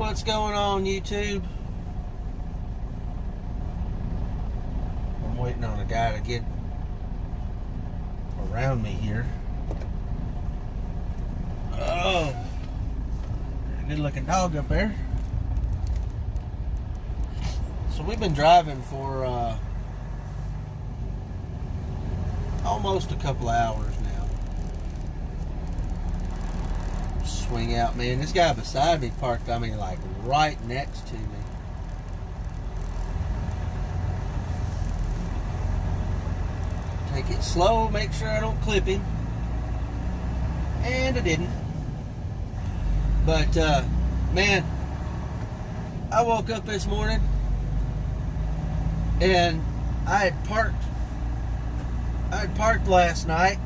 What's going on, YouTube? I'm waiting on a guy to get around me here. Oh, good looking dog up there. So we've been driving for almost a couple of hours now. Swing out, man. This guy beside me parked, I mean, like right next to me. Take it slow, make sure I don't clip him. And I didn't. But, man, I woke up this morning and I had parked last night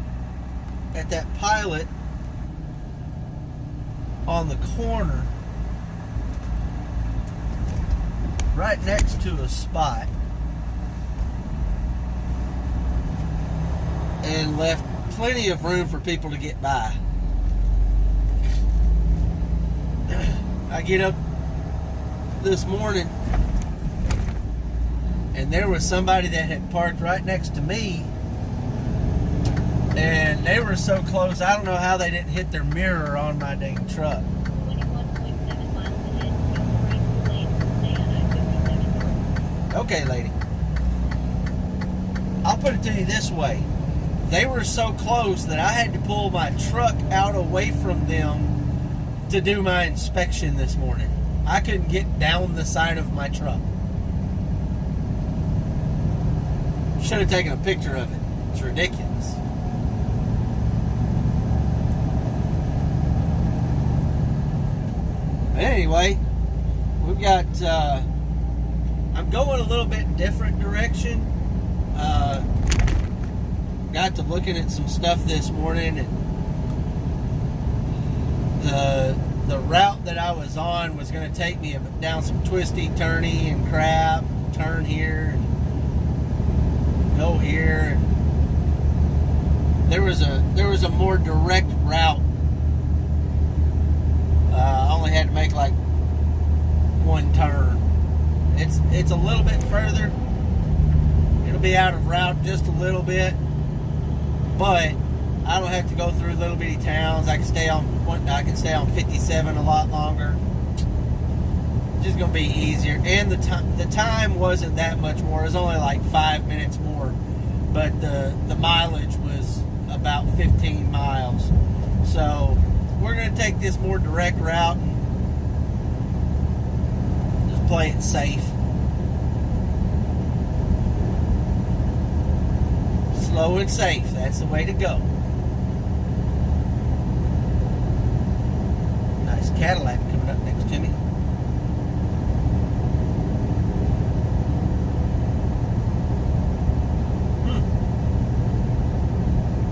at that Pilot on the corner right next to a spot and left plenty of room for people to get by. I get up this morning and there was somebody that had parked right next to me, and they were so close, I don't know how they didn't hit their mirror on my dang truck. 21.7 miles ahead, take the right lane, stay on I-57 north. Okay, lady. I'll put it to you this way. They were so close that I had to pull my truck out away from them to do my inspection this morning. I couldn't get down the side of my truck. Should have taken a picture of it. It's ridiculous. But anyway, we've got, I'm going a little bit different direction. Got to looking at some stuff this morning, and the route that I was on was going to take me down some twisty, turny, and crap. Turn here, and go here. And there was a more direct route. I only had to make like one turn. It's a little bit further. It'll be out of route just a little bit, but I don't have to go through little bitty towns. I can stay on 57 a lot longer. Just gonna be easier, and the time wasn't that much more. It was only like 5 minutes more, but the mileage was about 15 miles. So we're gonna take this more direct route and just play it safe. Slow and safe, that's the way to go. Nice Cadillac coming up next to me.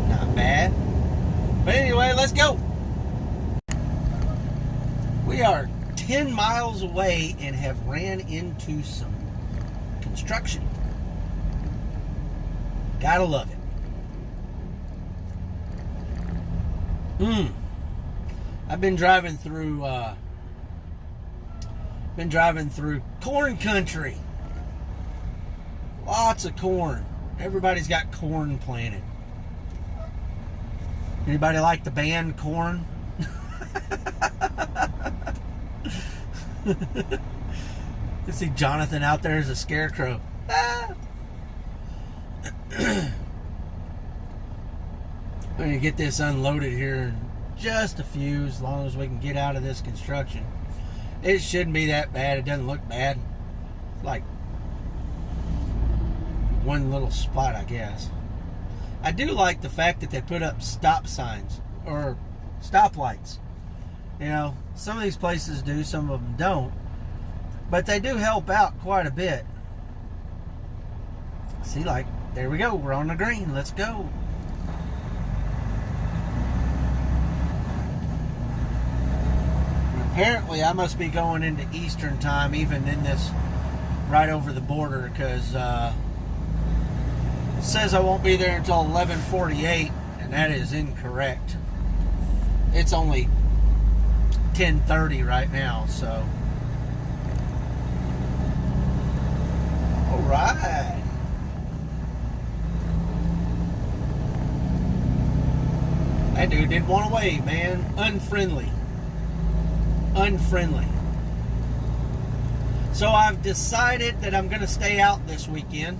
Not bad. But anyway, let's go. We are 10 miles away and have ran into some construction. Gotta love it. I've been driving through corn country. Lots of corn. Everybody's got corn planted. Anybody like the band Corn? You see Jonathan out there as a scarecrow. I'm going to get this unloaded here in just a few, as long as we can get out of this construction. It shouldn't be that bad. It doesn't look bad. It's like one little spot, I guess. I do like the fact that they put up stop signs or stoplights. You know, some of these places do, some of them don't. But they do help out quite a bit. See, like, there we go. We're on the green. Let's go. Apparently, I must be going into Eastern time, even in this right over the border, because it says I won't be there until 11:48, and that is incorrect. It's only 10:30 right now, so All right. That dude didn't want to wave, man. Unfriendly. Unfriendly. So I've decided that I'm going to stay out this weekend.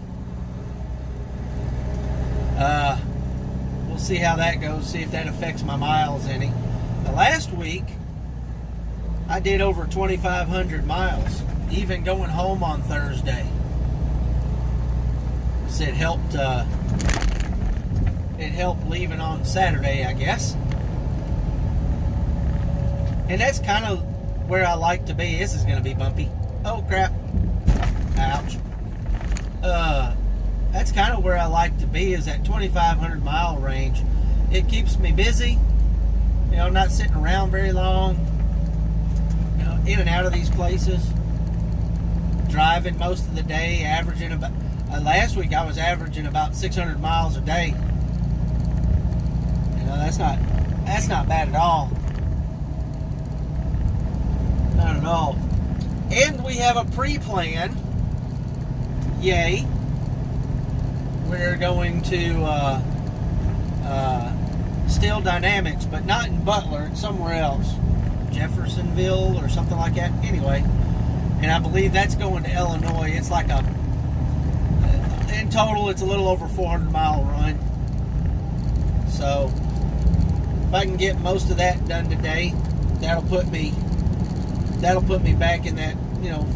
We'll see how that goes, see if that affects my miles any. The last week, I did over 2,500 miles, even going home on Thursday. So it helped leaving on Saturday, I guess. And that's kind of where I like to be. This is going to be bumpy. Oh, crap. Ouch. That's kind of where I like to be, is that 2,500 mile range. It keeps me busy. You know, not sitting around very long. You know, in and out of these places. Driving most of the day, averaging about... last week I was averaging about 600 miles a day. You know, that's not bad at all. Not at all. And we have a pre-plan. Yay. We're going to Steel Dynamics, but not in Butler. It's somewhere else. Jeffersonville or something like that. Anyway. And I believe that's going to Illinois. It's like in total, it's a little over 400 mile run. So, if I can get most of that done today, that'll put me back in that,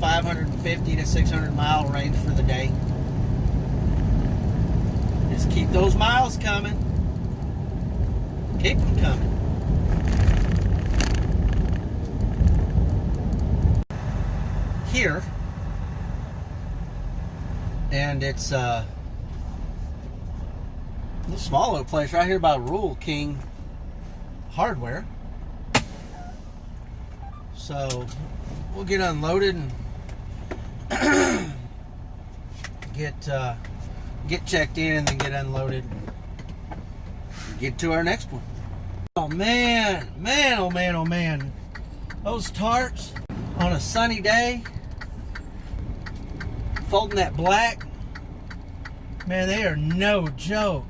550 to 600 mile range for the day. Just keep those miles coming. Keep them coming. Here, and it's a small little place right here by Rule King Hardware. So we'll get unloaded and get checked in, and then get unloaded and get to our next one. Oh man, oh man, those tarps on a sunny day, folding that black, man, they are no joke.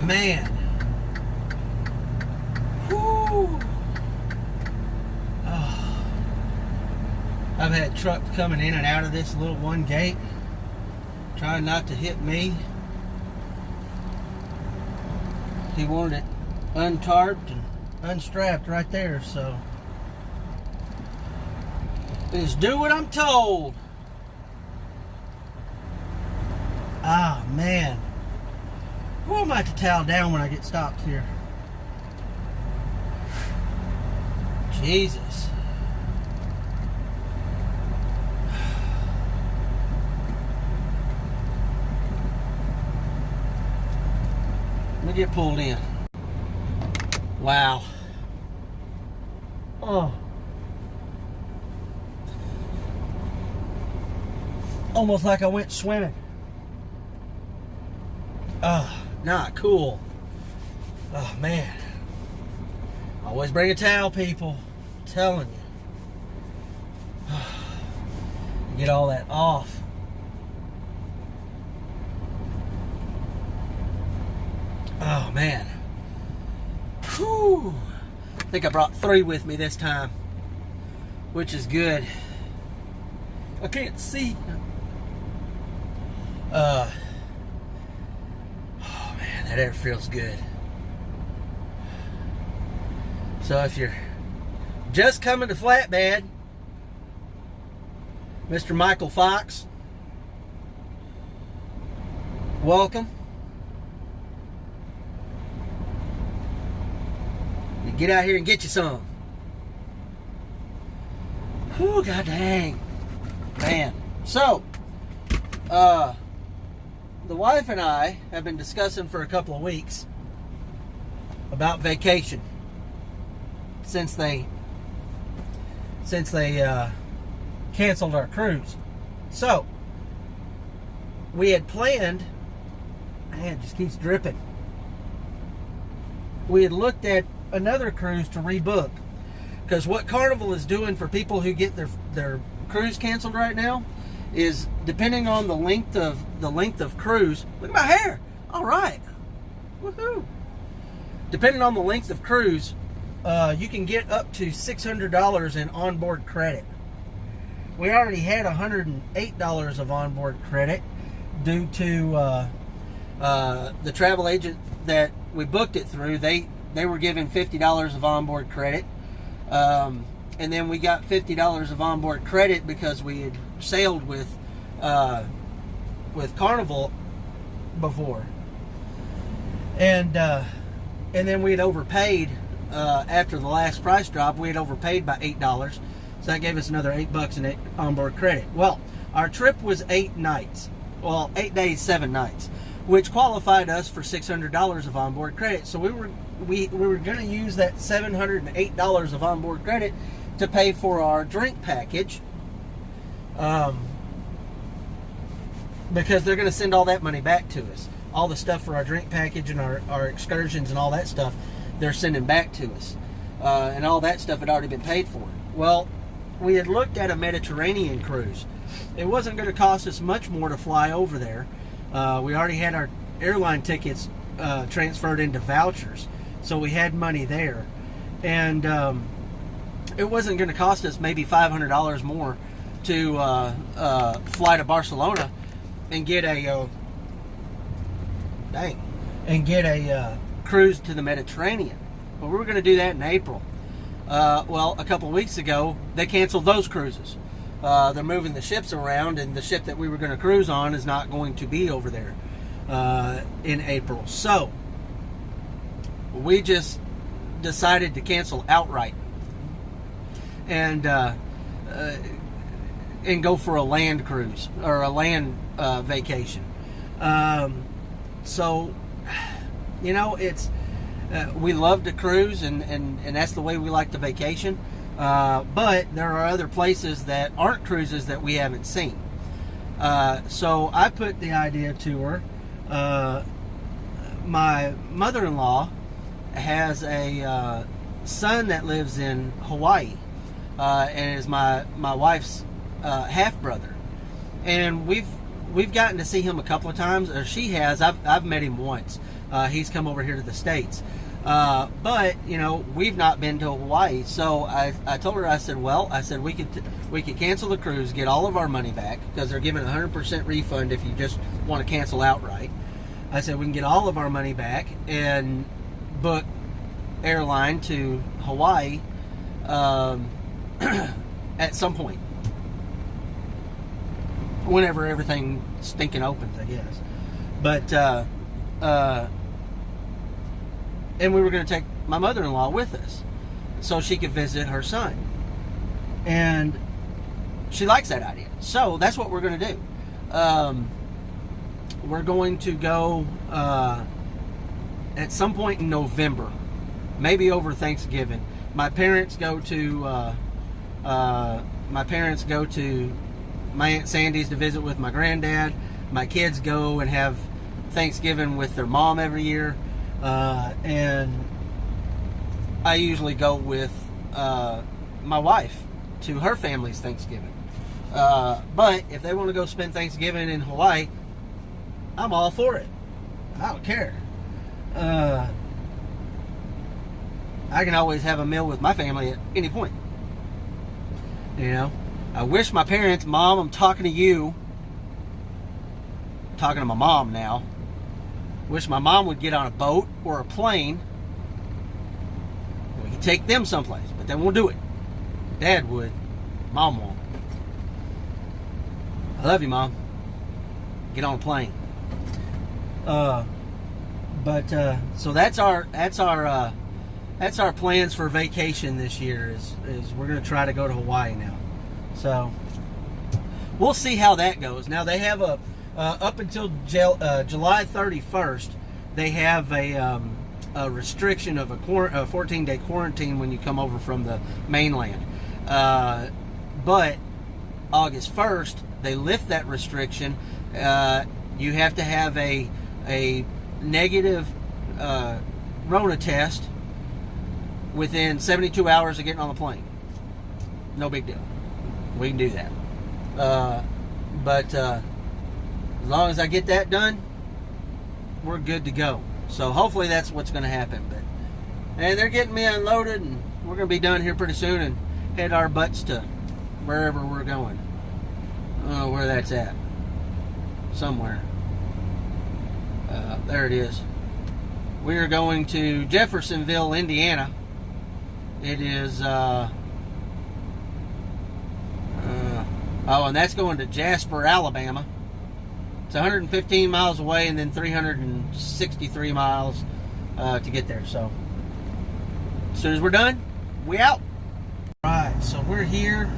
Man. Whoo. Oh. I've had trucks coming in and out of this little one gate, trying not to hit me. He wanted it untarped and unstrapped right there, so just do what I'm told. Ah, man. Who am I have to towel down when I get stopped here? Jesus. Let me get pulled in. Wow. Oh. Almost like I went swimming. Oh, not cool. Oh, man. Always bring a towel, people. I'm telling you. Get all that off. Oh, man. Whew. I think I brought 3 with me this time, which is good. I can't see. Oh man, that air feels good. So if you're just coming to Flatbed, Mr. Michael Fox, welcome. You get out here and get you some. Whew, god dang. Man. So, the wife and I have been discussing for a couple of weeks about vacation since they canceled our cruise. So we had planned, man, it just keeps dripping. We had looked at another cruise to rebook Because what Carnival is doing for people who get their cruise canceled right now is, depending on the length of cruise. Look at my hair. All right. Woohoo. Depending on the length of cruise, you can get up to $600 in onboard credit. We already had $108 of onboard credit due to the travel agent that we booked it through. They were giving $50 of onboard credit, and then we got $50 of onboard credit because we had sailed with Carnival before, and then we had overpaid after the last price drop. We had overpaid by $8, so that gave us another $8 in onboard credit. Well, our trip was 8 nights. Well, 8 days, 7 nights, which qualified us for $600 of onboard credit. So we were going to use that $708 of onboard credit to pay for our drink package, because they're going to send all that money back to us. All the stuff for our drink package and our excursions and all that stuff, they're sending back to us, and all that stuff had already been paid for. Well, we had looked at a Mediterranean cruise. It wasn't going to cost us much more to fly over there. We already had our airline tickets transferred into vouchers, so we had money there. And it wasn't going to cost us maybe $500 more to fly to Barcelona and get a cruise to the Mediterranean. Well, we were going to do that in April. Well, a couple of weeks ago, they canceled those cruises. They're moving the ships around, and the ship that we were going to cruise on is not going to be over there in April. So we just decided to cancel outright and go for a land cruise or a land vacation. So, you know, it's we love to cruise, and that's the way we like to vacation. But there are other places that aren't cruises that we haven't seen. So I put the idea to her. My mother-in-law has a son that lives in Hawaii, and is my wife's half-brother. And we've gotten to see him a couple of times, or she has. I've met him once. He's come over here to the States. But you know, we've not been to Hawaii, so I told her, I said we could cancel the cruise, get all of our money back, because they're giving 100% refund if you just want to cancel outright. I said we can get all of our money back and book airline to Hawaii at some point, whenever everything stinking opens, I guess. But and we were going to take my mother-in-law with us so she could visit her son. And she likes that idea. So that's what we're going to do. We're going to go at some point in November, maybe over Thanksgiving. My parents go to my Aunt Sandy's to visit with my granddad. My kids go and have Thanksgiving with their mom every year. And I usually go with my wife to her family's Thanksgiving. But if they want to go spend Thanksgiving in Hawaii, I'm all for it. I don't care. I can always have a meal with my family at any point. You know, I wish my parents, Mom, I'm talking to you. I'm talking to my mom now. Wish my mom would get on a boat or a plane. We could take them someplace, but they won't do it. Dad would. Mom won't. I love you, Mom. Get on a plane. So that's our plans for vacation this year. Is we're going to try to go to Hawaii now. So we'll see how that goes. Now they have up until July 31st, they have a restriction of a 14-day quarantine when you come over from the mainland. But August 1st, they lift that restriction. You have to have a negative Rona test within 72 hours of getting on the plane. No big deal. We can do that. But as long as I get that done, we're good to go. So hopefully that's what's going to happen. And they're getting me unloaded, and we're going to be done here pretty soon and head our butts to wherever we're going. I don't know where that's at. Somewhere. There it is. We are going to Jeffersonville, Indiana. It is and that's going to Jasper, Alabama. It's 115 miles away, and then 363 miles to get there. So as soon as we're done, we out. All right, so we're here,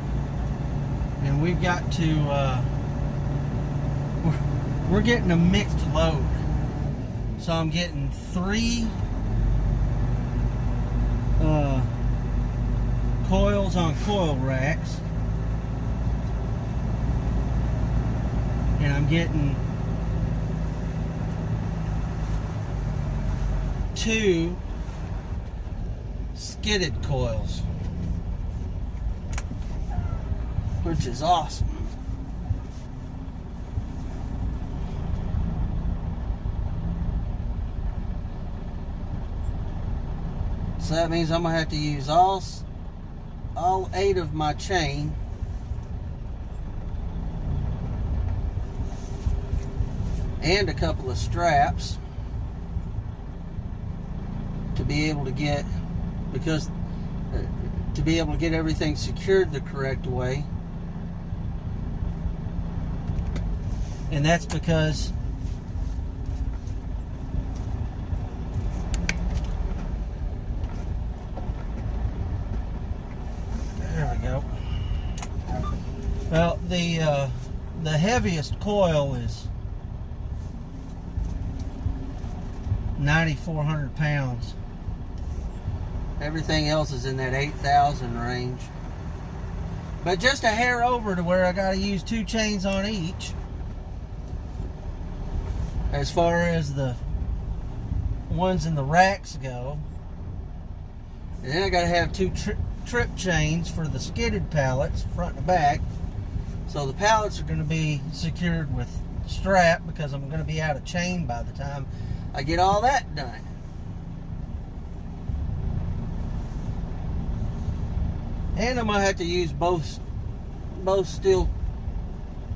and we've got to we're getting a mixed load. So I'm getting 3 coils on coil racks, and I'm getting 2 skidded coils, which is awesome. So that means I'm gonna have to use all 8 of my chain and a couple of straps to be able to get, to be able to get everything secured the correct way. And that's because there we go. Well, the heaviest coil is 9,400 pounds. Everything else is in that 8,000 range. But just a hair over to where I got to use 2 chains on each. As far as the ones in the racks go. And then I got to have 2 trip chains for the skidded pallets, front and back. So the pallets are going to be secured with strap because I'm going to be out of chain by the time I get all that done. And I'm going to have to use both steel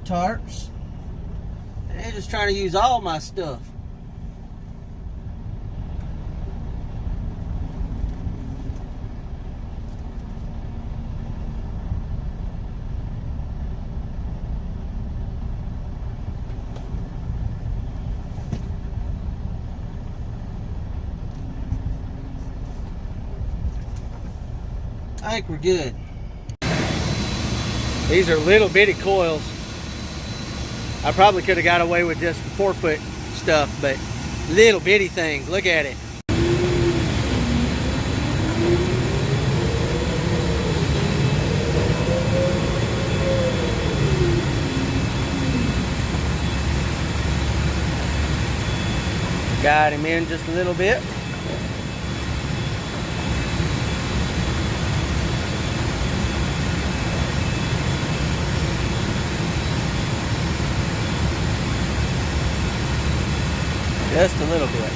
tarps. And just trying to use all my stuff. I think we're good. These are little bitty coils. I probably could have got away with just 4-foot stuff, but little bitty things. Look at it. Got him in just a little bit. Just a little bit.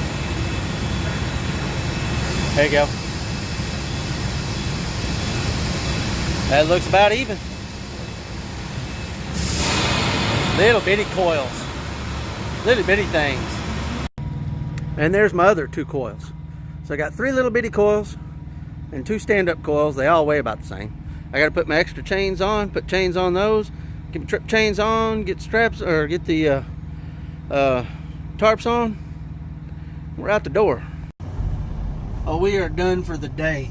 There you go. That looks about even. Little bitty coils. Little bitty things. And there's my other 2 coils. So I got 3 little bitty coils and 2 stand-up coils. They all weigh about the same. I got to put my extra chains on, put chains on those, get my trip chains on, get straps, or get the tarps on. We're out the door. Oh, we are done for the day.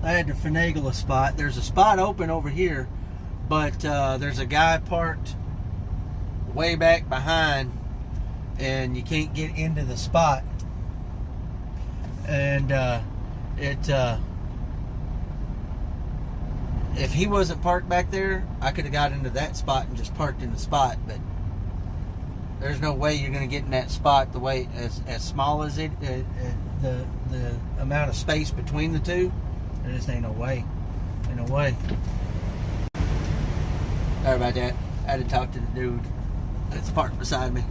I had to finagle a spot. There's a spot open over here, but there's a guy parked way back behind, and you can't get into the spot. And if he wasn't parked back there, I could have got into that spot and just parked in the spot, but There's no way you're going to get in that spot the way as small as it the amount of space between the two. There just ain't no way. Ain't no way. Sorry about that. I had to talk to the dude that's parked beside me.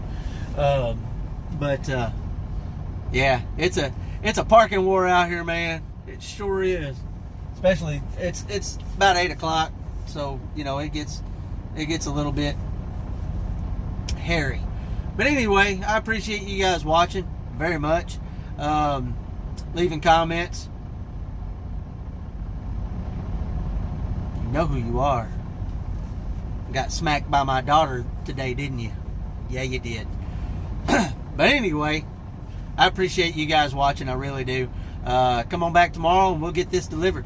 Yeah, it's a parking war out here, man. It sure is. Especially it's about 8 o'clock, so you know it gets a little bit hairy. But anyway, I appreciate you guys watching very much. Leaving comments. You know who you are. Got smacked by my daughter today, didn't you? Yeah, you did. But anyway, I appreciate you guys watching. I really do. Come on back tomorrow and we'll get this delivered.